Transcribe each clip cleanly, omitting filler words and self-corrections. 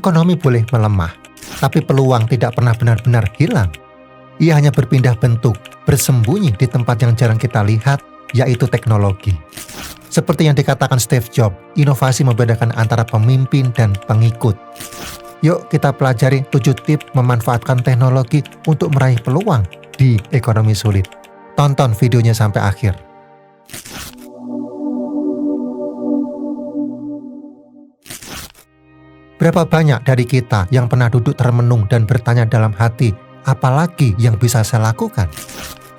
Ekonomi boleh melemah, tapi peluang tidak pernah benar-benar hilang. Ia hanya berpindah bentuk, bersembunyi di tempat yang jarang kita lihat, yaitu teknologi. Seperti yang dikatakan Steve Jobs, inovasi membedakan antara pemimpin dan pengikut. Yuk kita pelajari 7 tips memanfaatkan teknologi untuk meraih peluang di ekonomi sulit. Tonton videonya sampai akhir. Berapa banyak dari kita yang pernah duduk termenung dan bertanya dalam hati, apalagi yang bisa saya lakukan?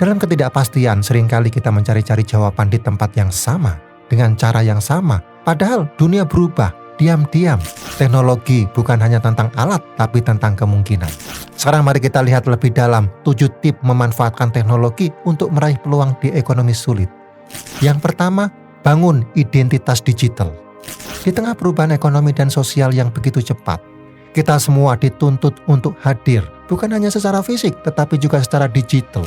Dalam ketidakpastian, seringkali kita mencari-cari jawaban di tempat yang sama, dengan cara yang sama. Padahal dunia berubah, diam-diam. Teknologi bukan hanya tentang alat, tapi tentang kemungkinan. Sekarang mari kita lihat lebih dalam 7 tips memanfaatkan teknologi untuk meraih peluang di ekonomi sulit. Yang pertama, bangun identitas digital. Di tengah perubahan ekonomi dan sosial yang begitu cepat, kita semua dituntut untuk hadir, bukan hanya secara fisik, tetapi juga secara digital.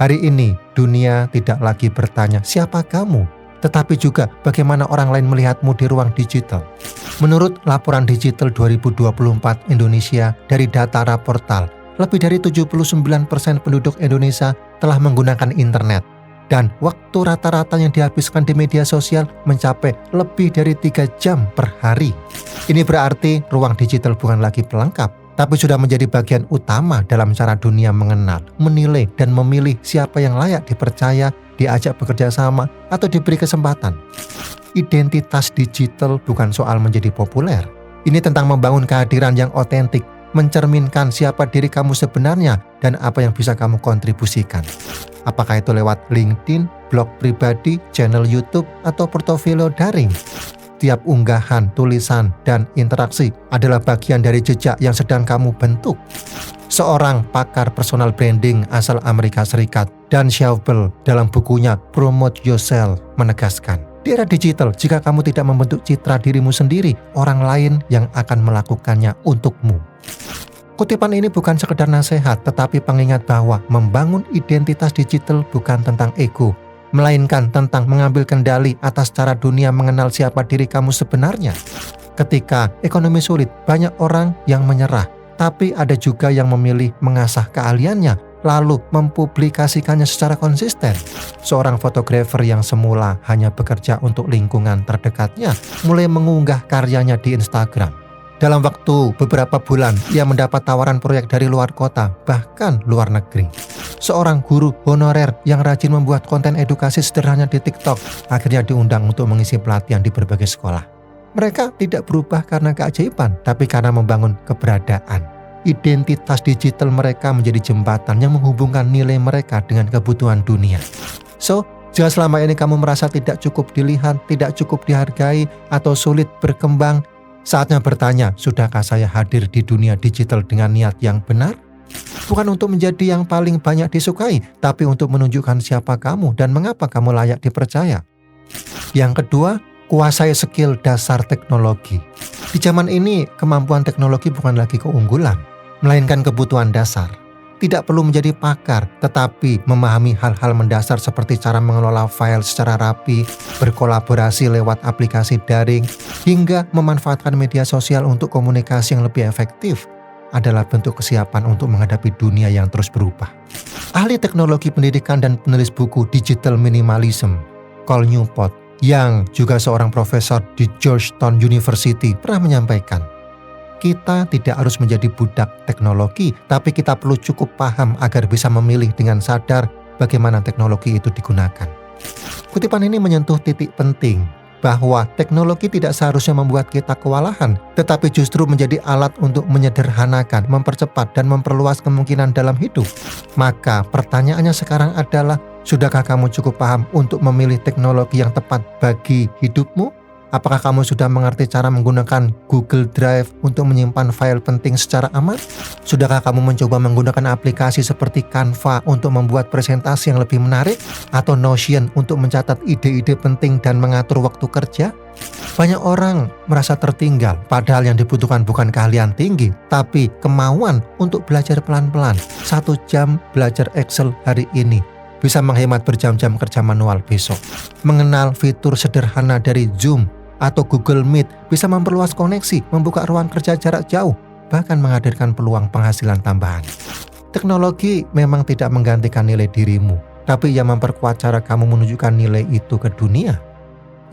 Hari ini, dunia tidak lagi bertanya, siapa kamu? Tetapi juga bagaimana orang lain melihatmu di ruang digital. Menurut laporan digital 2024 Indonesia dari data Raportal, lebih dari 79% penduduk Indonesia telah menggunakan internet. Dan waktu rata-rata yang dihabiskan di media sosial mencapai lebih dari 3 jam per hari. Ini berarti ruang digital bukan lagi pelengkap, tapi sudah menjadi bagian utama dalam cara dunia mengenal, menilai, dan memilih siapa yang layak dipercaya, diajak bekerja sama, atau diberi kesempatan. Identitas digital bukan soal menjadi populer. Ini tentang membangun kehadiran yang otentik, mencerminkan siapa diri kamu sebenarnya dan apa yang bisa kamu kontribusikan. Apakah itu lewat LinkedIn, blog pribadi, channel YouTube, atau portofolio daring. Tiap unggahan, tulisan, dan interaksi adalah bagian dari jejak yang sedang kamu bentuk. Seorang pakar personal branding asal Amerika Serikat, Dan Schauble, dalam bukunya Promote Yourself menegaskan, di era digital, jika kamu tidak membentuk citra dirimu sendiri, orang lain yang akan melakukannya untukmu. Kutipan ini bukan sekedar nasihat, tetapi pengingat bahwa membangun identitas digital bukan tentang ego, melainkan tentang mengambil kendali atas cara dunia mengenal siapa diri kamu sebenarnya. Ketika ekonomi sulit, banyak orang yang menyerah, tapi ada juga yang memilih mengasah keahliannya, lalu mempublikasikannya secara konsisten. Seorang fotografer yang semula hanya bekerja untuk lingkungan terdekatnya, mulai mengunggah karyanya di Instagram. Dalam waktu beberapa bulan, ia mendapat tawaran proyek dari luar kota, bahkan luar negeri. Seorang guru honorer yang rajin membuat konten edukasi sederhana di TikTok, akhirnya diundang untuk mengisi pelatihan di berbagai sekolah. Mereka tidak berubah karena keajaiban, tapi karena membangun keberadaan. Identitas digital mereka menjadi jembatan yang menghubungkan nilai mereka dengan kebutuhan dunia. So, jika selama ini kamu merasa tidak cukup dilihat, tidak cukup dihargai, atau sulit berkembang, saatnya bertanya, sudahkah saya hadir di dunia digital dengan niat yang benar? Bukan untuk menjadi yang paling banyak disukai, tapi untuk menunjukkan siapa kamu dan mengapa kamu layak dipercaya. Yang kedua, kuasai skill dasar teknologi. Di zaman ini, kemampuan teknologi bukan lagi keunggulan, melainkan kebutuhan dasar. Tidak perlu menjadi pakar, tetapi memahami hal-hal mendasar seperti cara mengelola file secara rapi, berkolaborasi lewat aplikasi daring, hingga memanfaatkan media sosial untuk komunikasi yang lebih efektif adalah bentuk kesiapan untuk menghadapi dunia yang terus berubah. Ahli teknologi pendidikan dan penulis buku Digital Minimalism, Cal Newport, yang juga seorang profesor di Georgetown University, pernah menyampaikan, kita tidak harus menjadi budak teknologi, tapi kita perlu cukup paham agar bisa memilih dengan sadar bagaimana teknologi itu digunakan. Kutipan ini menyentuh titik penting, bahwa teknologi tidak seharusnya membuat kita kewalahan, tetapi justru menjadi alat untuk menyederhanakan, mempercepat, dan memperluas kemungkinan dalam hidup. Maka pertanyaannya sekarang adalah, sudahkah kamu cukup paham untuk memilih teknologi yang tepat bagi hidupmu? Apakah kamu sudah mengerti cara menggunakan Google Drive untuk menyimpan file penting secara aman? Sudahkah kamu mencoba menggunakan aplikasi seperti Canva untuk membuat presentasi yang lebih menarik? Atau Notion untuk mencatat ide-ide penting dan mengatur waktu kerja? Banyak orang merasa tertinggal, padahal yang dibutuhkan bukan keahlian tinggi, tapi kemauan untuk belajar pelan-pelan. 1 jam belajar Excel hari ini bisa menghemat berjam-jam kerja manual besok. Mengenal fitur sederhana dari Zoom atau Google Meet bisa memperluas koneksi, membuka ruang kerja jarak jauh, bahkan menghadirkan peluang penghasilan tambahan. Teknologi memang tidak menggantikan nilai dirimu, tapi ia memperkuat cara kamu menunjukkan nilai itu ke dunia.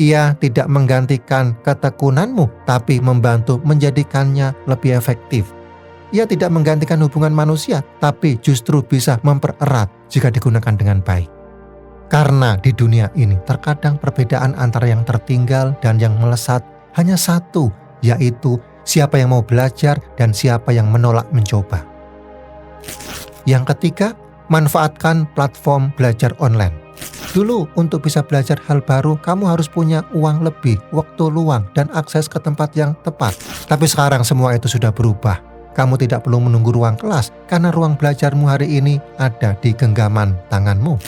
Ia tidak menggantikan ketekunanmu, tapi membantu menjadikannya lebih efektif. Ia tidak menggantikan hubungan manusia, tapi justru bisa mempererat jika digunakan dengan baik. Karena di dunia ini terkadang perbedaan antara yang tertinggal dan yang melesat hanya satu, yaitu siapa yang mau belajar dan siapa yang menolak mencoba. Yang ketiga, manfaatkan platform belajar online. Dulu untuk bisa belajar hal baru, kamu harus punya uang lebih, waktu luang, dan akses ke tempat yang tepat. Tapi sekarang semua itu sudah berubah. Kamu tidak perlu menunggu ruang kelas, karena ruang belajarmu hari ini ada di genggaman tanganmu.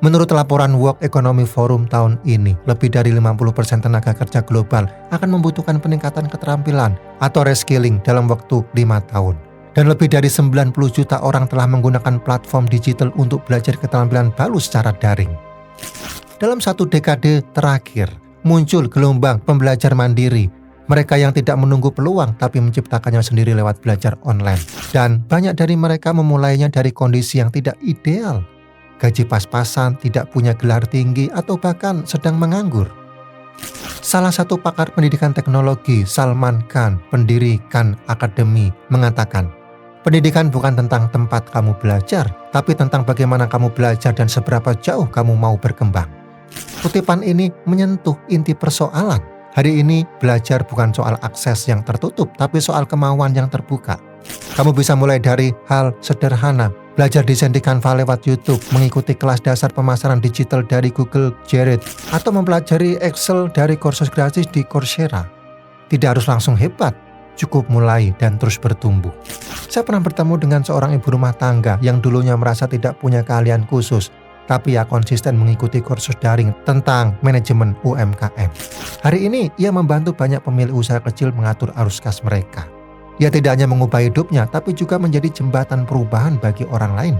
Menurut laporan World Economic Forum tahun ini, lebih dari 50% tenaga kerja global akan membutuhkan peningkatan keterampilan atau reskilling dalam waktu 5 tahun. Dan lebih dari 90 juta orang telah menggunakan platform digital untuk belajar keterampilan baru secara daring. Dalam 1 dekade terakhir, muncul gelombang pembelajar mandiri. Mereka yang tidak menunggu peluang tapi menciptakannya sendiri lewat belajar online. Dan banyak dari mereka memulainya dari kondisi yang tidak ideal. Gaji pas-pasan, tidak punya gelar tinggi, atau bahkan sedang menganggur. Salah satu pakar pendidikan teknologi, Salman Khan, pendiri Khan Academy, mengatakan, pendidikan bukan tentang tempat kamu belajar, tapi tentang bagaimana kamu belajar dan seberapa jauh kamu mau berkembang. Kutipan ini menyentuh inti persoalan. Hari ini belajar bukan soal akses yang tertutup, tapi soal kemauan yang terbuka. Kamu bisa mulai dari hal sederhana, belajar desain di Canva lewat YouTube, mengikuti kelas dasar pemasaran digital dari Google Jerit, atau mempelajari Excel dari kursus gratis di Coursera. Tidak harus langsung hebat, cukup mulai dan terus bertumbuh. Saya pernah bertemu dengan seorang ibu rumah tangga yang dulunya merasa tidak punya keahlian khusus, tapi ia konsisten mengikuti kursus daring tentang manajemen UMKM. Hari ini, ia membantu banyak pemilik usaha kecil mengatur arus kas mereka. Ia tidak hanya mengubah hidupnya, tapi juga menjadi jembatan perubahan bagi orang lain.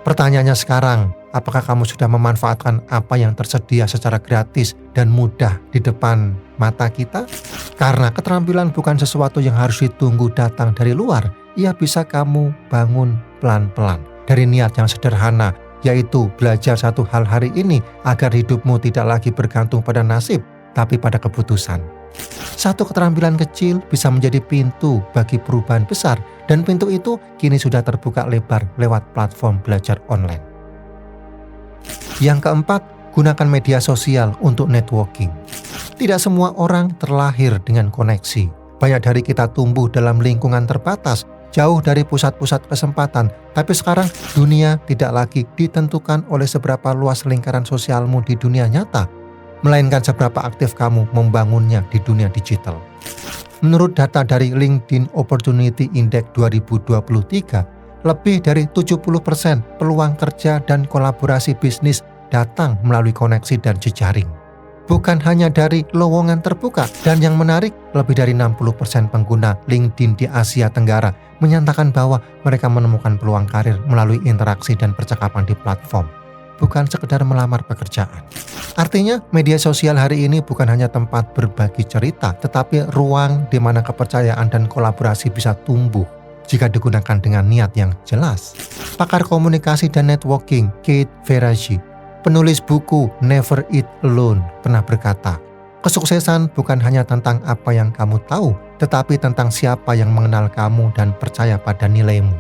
Pertanyaannya sekarang, apakah kamu sudah memanfaatkan apa yang tersedia secara gratis dan mudah di depan mata kita? Karena keterampilan bukan sesuatu yang harus ditunggu datang dari luar, ia bisa kamu bangun pelan-pelan dari niat yang sederhana, yaitu belajar satu hal hari ini agar hidupmu tidak lagi bergantung pada nasib, tapi pada keputusan. Satu keterampilan kecil bisa menjadi pintu bagi perubahan besar, dan pintu itu kini sudah terbuka lebar lewat platform belajar online. Yang keempat, gunakan media sosial untuk networking. Tidak semua orang terlahir dengan koneksi. Banyak dari kita tumbuh dalam lingkungan terbatas, jauh dari pusat-pusat kesempatan. Tapi sekarang dunia tidak lagi ditentukan oleh seberapa luas lingkaran sosialmu di dunia nyata, melainkan seberapa aktif kamu membangunnya di dunia digital. Menurut data dari LinkedIn Opportunity Index 2023, lebih dari 70% peluang kerja dan kolaborasi bisnis datang melalui koneksi dan jejaring. Bukan hanya dari lowongan terbuka, dan yang menarik, lebih dari 60% pengguna LinkedIn di Asia Tenggara menyatakan bahwa mereka menemukan peluang karir melalui interaksi dan percakapan di platform, bukan sekedar melamar pekerjaan. Artinya, media sosial hari ini bukan hanya tempat berbagi cerita, tetapi ruang di mana kepercayaan dan kolaborasi bisa tumbuh jika digunakan dengan niat yang jelas. Pakar komunikasi dan networking Kate Ferraggi, penulis buku Never Eat Alone, pernah berkata, kesuksesan bukan hanya tentang apa yang kamu tahu, tetapi tentang siapa yang mengenal kamu dan percaya pada nilaimu.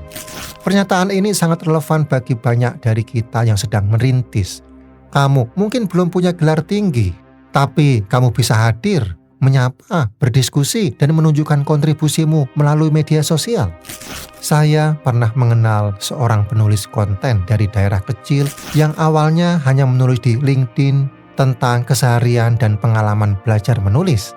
Pernyataan ini sangat relevan bagi banyak dari kita yang sedang merintis. Kamu mungkin belum punya gelar tinggi, tapi kamu bisa hadir, menyapa, berdiskusi, dan menunjukkan kontribusimu melalui media sosial. Saya pernah mengenal seorang penulis konten dari daerah kecil yang awalnya hanya menulis di LinkedIn tentang keseharian dan pengalaman belajar menulis.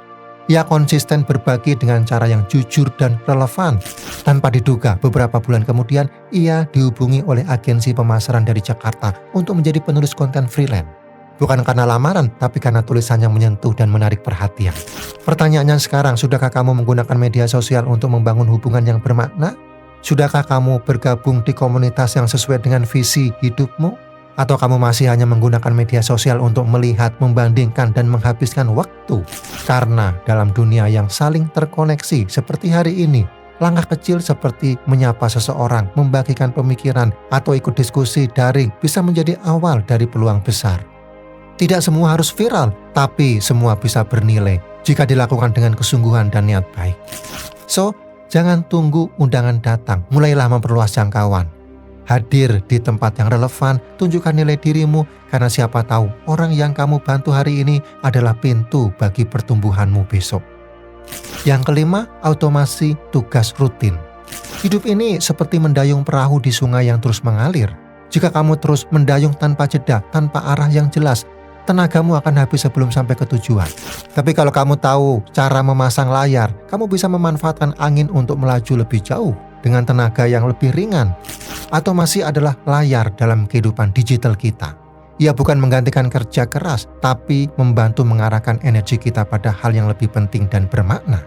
Ia konsisten berbagi dengan cara yang jujur dan relevan. Tanpa diduga, beberapa bulan kemudian, ia dihubungi oleh agensi pemasaran dari Jakarta untuk menjadi penulis konten freelance. Bukan karena lamaran, tapi karena tulisannya menyentuh dan menarik perhatian. Pertanyaannya sekarang, sudahkah kamu menggunakan media sosial untuk membangun hubungan yang bermakna? Sudahkah kamu bergabung di komunitas yang sesuai dengan visi hidupmu? Atau kamu masih hanya menggunakan media sosial untuk melihat, membandingkan, dan menghabiskan waktu? Karena dalam dunia yang saling terkoneksi seperti hari ini, langkah kecil seperti menyapa seseorang, membagikan pemikiran, atau ikut diskusi daring bisa menjadi awal dari peluang besar. Tidak semua harus viral, tapi semua bisa bernilai jika dilakukan dengan kesungguhan dan niat baik. So, jangan tunggu undangan datang, mulailah memperluas jangkauan. Hadir di tempat yang relevan, tunjukkan nilai dirimu, karena siapa tahu orang yang kamu bantu hari ini adalah pintu bagi pertumbuhanmu besok. Yang kelima, automasi tugas rutin. Hidup ini seperti mendayung perahu di sungai yang terus mengalir. Jika kamu terus mendayung tanpa jeda, tanpa arah yang jelas, tenagamu akan habis sebelum sampai ke tujuan. Tapi kalau kamu tahu cara memasang layar, kamu bisa memanfaatkan angin untuk melaju lebih jauh dengan tenaga yang lebih ringan. Automasi adalah layar dalam kehidupan digital kita. Ia bukan menggantikan kerja keras, tapi membantu mengarahkan energi kita pada hal yang lebih penting dan bermakna.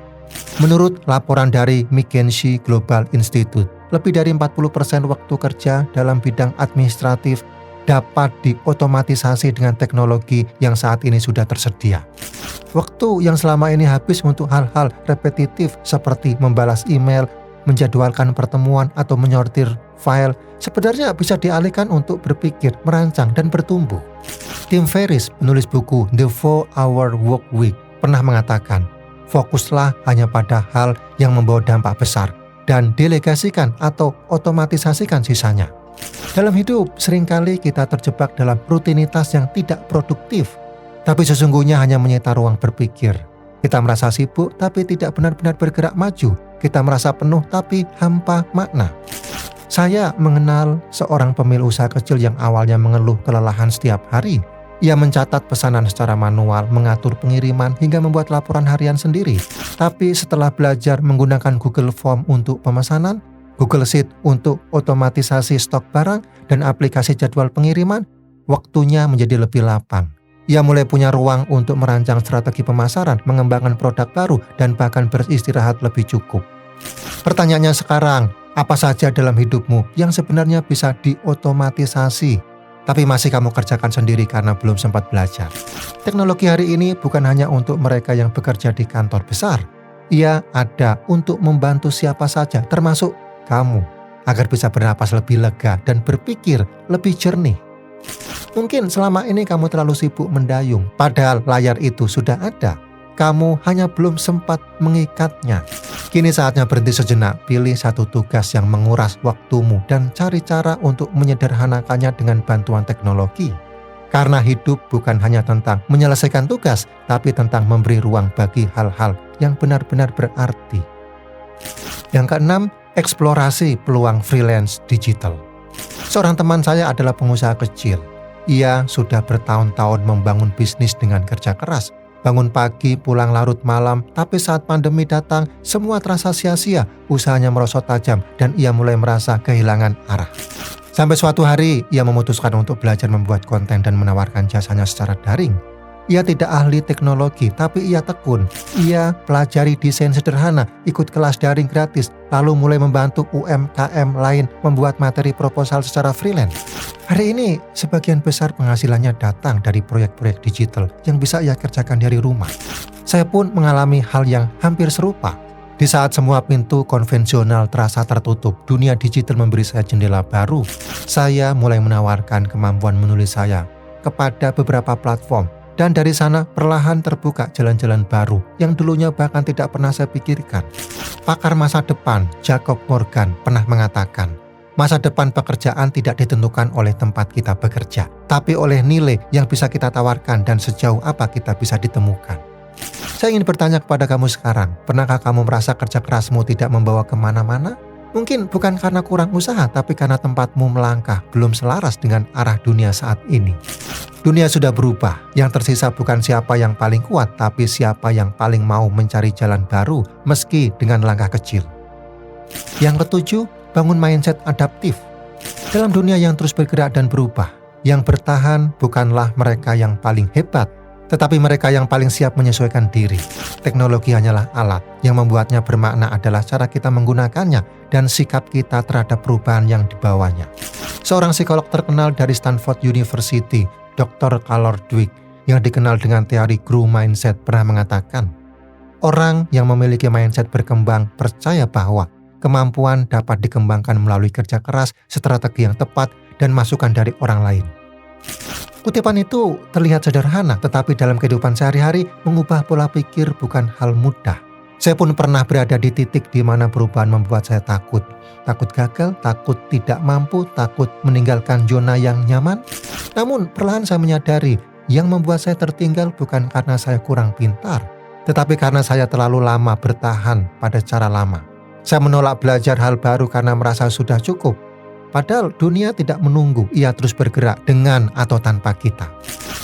Menurut laporan dari McKinsey Global Institute, lebih dari 40% waktu kerja dalam bidang administratif dapat diotomatisasi dengan teknologi yang saat ini sudah tersedia. Waktu yang selama ini habis untuk hal-hal repetitif seperti membalas email, menjadwalkan pertemuan, atau menyortir file sebenarnya bisa dialihkan untuk berpikir, merancang, dan bertumbuh. Tim Ferriss, penulis buku The 4-Hour Work Week, pernah mengatakan, fokuslah hanya pada hal yang membawa dampak besar dan delegasikan atau otomatisasikan sisanya. Dalam hidup, seringkali kita terjebak dalam rutinitas yang tidak produktif, tapi sesungguhnya hanya menyita ruang berpikir. Kita merasa sibuk, tapi tidak benar-benar bergerak maju. Kita merasa penuh, tapi hampa makna. Saya mengenal seorang pemilik usaha kecil yang awalnya mengeluh kelelahan setiap hari. Ia mencatat pesanan secara manual, mengatur pengiriman, hingga membuat laporan harian sendiri. Tapi setelah belajar menggunakan Google Form untuk pemesanan, Google Sheet untuk otomatisasi stok barang, dan aplikasi jadwal pengiriman, waktunya menjadi lebih lapang. Ia mulai punya ruang untuk merancang strategi pemasaran, mengembangkan produk baru, dan bahkan beristirahat lebih cukup. Pertanyaannya sekarang, apa saja dalam hidupmu yang sebenarnya bisa diotomatisasi, tapi masih kamu kerjakan sendiri karena belum sempat belajar? Teknologi hari ini bukan hanya untuk mereka yang bekerja di kantor besar. Ia ada untuk membantu siapa saja, termasuk kamu, agar bisa bernapas lebih lega dan berpikir lebih jernih. Mungkin selama ini kamu terlalu sibuk mendayung, padahal layar itu sudah ada. Kamu hanya belum sempat mengikatnya. Kini saatnya berhenti sejenak, pilih satu tugas yang menguras waktumu dan cari cara untuk menyederhanakannya dengan bantuan teknologi. Karena hidup bukan hanya tentang menyelesaikan tugas, tapi tentang memberi ruang bagi hal-hal yang benar-benar berarti. Yang keenam, eksplorasi peluang freelance digital. Seorang teman saya adalah pengusaha kecil. Ia sudah bertahun-tahun membangun bisnis dengan kerja keras. Bangun pagi, pulang larut malam, tapi saat pandemi datang, semua terasa sia-sia. Usahanya merosot tajam dan ia mulai merasa kehilangan arah. Sampai suatu hari, ia memutuskan untuk belajar membuat konten dan menawarkan jasanya secara daring. Ia tidak ahli teknologi, tapi ia tekun. Ia pelajari desain sederhana, ikut kelas daring gratis, lalu mulai membantu UMKM lain membuat materi proposal secara freelance. Hari ini, sebagian besar penghasilannya datang dari proyek-proyek digital yang bisa ia kerjakan dari rumah. Saya pun mengalami hal yang hampir serupa. Di saat semua pintu konvensional terasa tertutup, dunia digital memberi saya jendela baru. Saya mulai menawarkan kemampuan menulis saya kepada beberapa platform. Dan dari sana perlahan terbuka jalan-jalan baru yang dulunya bahkan tidak pernah saya pikirkan. Pakar masa depan Jacob Morgan pernah mengatakan, masa depan pekerjaan tidak ditentukan oleh tempat kita bekerja, tapi oleh nilai yang bisa kita tawarkan dan sejauh apa kita bisa ditemukan. Saya ingin bertanya kepada kamu sekarang, pernahkah kamu merasa kerja kerasmu tidak membawa kemana-mana? Mungkin bukan karena kurang usaha, tapi karena tempatmu melangkah belum selaras dengan arah dunia saat ini. Dunia sudah berubah, yang tersisa bukan siapa yang paling kuat, tapi siapa yang paling mau mencari jalan baru meski dengan langkah kecil. Yang ketujuh, bangun mindset adaptif. Dalam dunia yang terus bergerak dan berubah, yang bertahan bukanlah mereka yang paling hebat, Tetapi mereka yang paling siap menyesuaikan diri. Teknologi hanyalah alat, yang membuatnya bermakna adalah cara kita menggunakannya dan sikap kita terhadap perubahan yang dibawanya. Seorang psikolog terkenal dari Stanford University, Dr. Carol Dweck, yang dikenal dengan teori growth mindset, pernah mengatakan, orang yang memiliki mindset berkembang percaya bahwa kemampuan dapat dikembangkan melalui kerja keras, strategi yang tepat, dan masukan dari orang lain. Kutipan itu terlihat sederhana, tetapi dalam kehidupan sehari-hari mengubah pola pikir bukan hal mudah. Saya pun pernah berada di titik di mana perubahan membuat saya takut. Takut gagal, takut tidak mampu, takut meninggalkan zona yang nyaman. Namun perlahan saya menyadari, yang membuat saya tertinggal bukan karena saya kurang pintar, tetapi karena saya terlalu lama bertahan pada cara lama. Saya menolak belajar hal baru karena merasa sudah cukup. Padahal dunia tidak menunggu, ia terus bergerak dengan atau tanpa kita.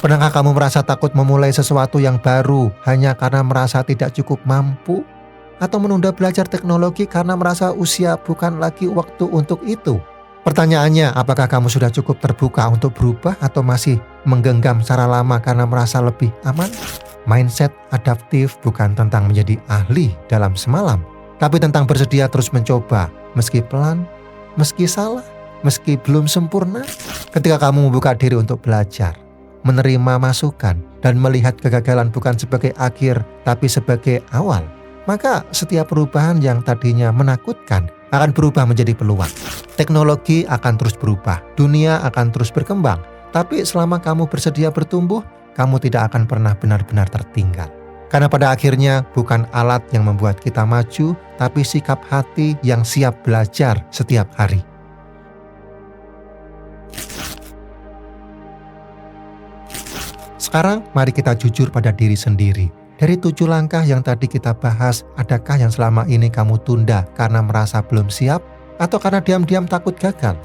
Pernahkah kamu merasa takut memulai sesuatu yang baru hanya karena merasa tidak cukup mampu? Atau menunda belajar teknologi karena merasa usia bukan lagi waktu untuk itu? Pertanyaannya, apakah kamu sudah cukup terbuka untuk berubah atau masih menggenggam cara lama karena merasa lebih aman? Mindset adaptif bukan tentang menjadi ahli dalam semalam, tapi tentang bersedia terus mencoba, meski pelan, meski salah, meski belum sempurna. Ketika kamu membuka diri untuk belajar, menerima masukan, dan melihat kegagalan bukan sebagai akhir, tapi sebagai awal, maka setiap perubahan yang tadinya menakutkan akan berubah menjadi peluang. Teknologi akan terus berubah, dunia akan terus berkembang, tapi selama kamu bersedia bertumbuh, kamu tidak akan pernah benar-benar tertinggal. Karena pada akhirnya bukan alat yang membuat kita maju, tapi sikap hati yang siap belajar setiap hari. Sekarang mari kita jujur pada diri sendiri. Dari 7 langkah yang tadi kita bahas, adakah yang selama ini kamu tunda karena merasa belum siap atau karena diam-diam takut gagal?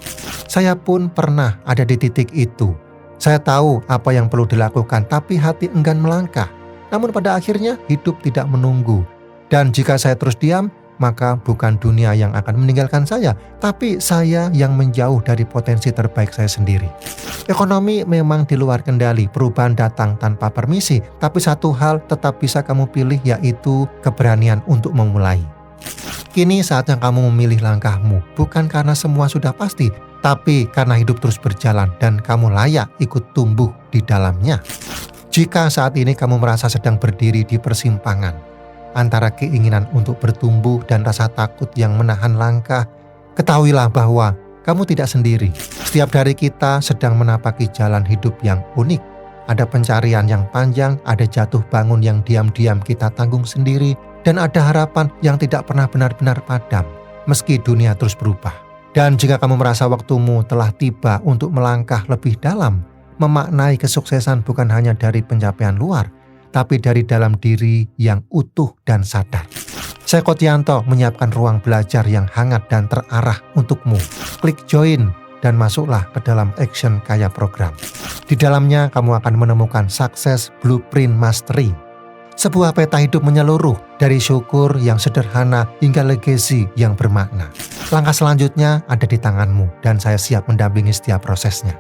Saya pun pernah ada di titik itu. Saya tahu apa yang perlu dilakukan, tapi hati enggan melangkah. Namun pada akhirnya hidup tidak menunggu. Dan jika saya terus diam, maka bukan dunia yang akan meninggalkan saya, tapi saya yang menjauh dari potensi terbaik saya sendiri. Ekonomi memang di luar kendali, perubahan datang tanpa permisi, tapi satu hal tetap bisa kamu pilih, yaitu keberanian untuk memulai. Kini saatnya kamu memilih langkahmu, bukan karena semua sudah pasti, tapi karena hidup terus berjalan dan kamu layak ikut tumbuh di dalamnya. Jika saat ini kamu merasa sedang berdiri di persimpangan antara keinginan untuk bertumbuh dan rasa takut yang menahan langkah, ketahuilah bahwa kamu tidak sendiri. Setiap dari kita sedang menapaki jalan hidup yang unik. Ada pencarian yang panjang, ada jatuh bangun yang diam-diam kita tanggung sendiri, dan ada harapan yang tidak pernah benar-benar padam, meski dunia terus berubah. Dan jika kamu merasa waktumu telah tiba untuk melangkah lebih dalam, memaknai kesuksesan bukan hanya dari pencapaian luar, tapi dari dalam diri yang utuh dan sadar. Saya Kotianto menyiapkan ruang belajar yang hangat dan terarah untukmu. Klik join dan masuklah ke dalam Action Kaya program. Di dalamnya kamu akan menemukan Success Blueprint Mastery. Sebuah peta hidup menyeluruh dari syukur yang sederhana hingga legacy yang bermakna. Langkah selanjutnya ada di tanganmu dan saya siap mendampingi setiap prosesnya.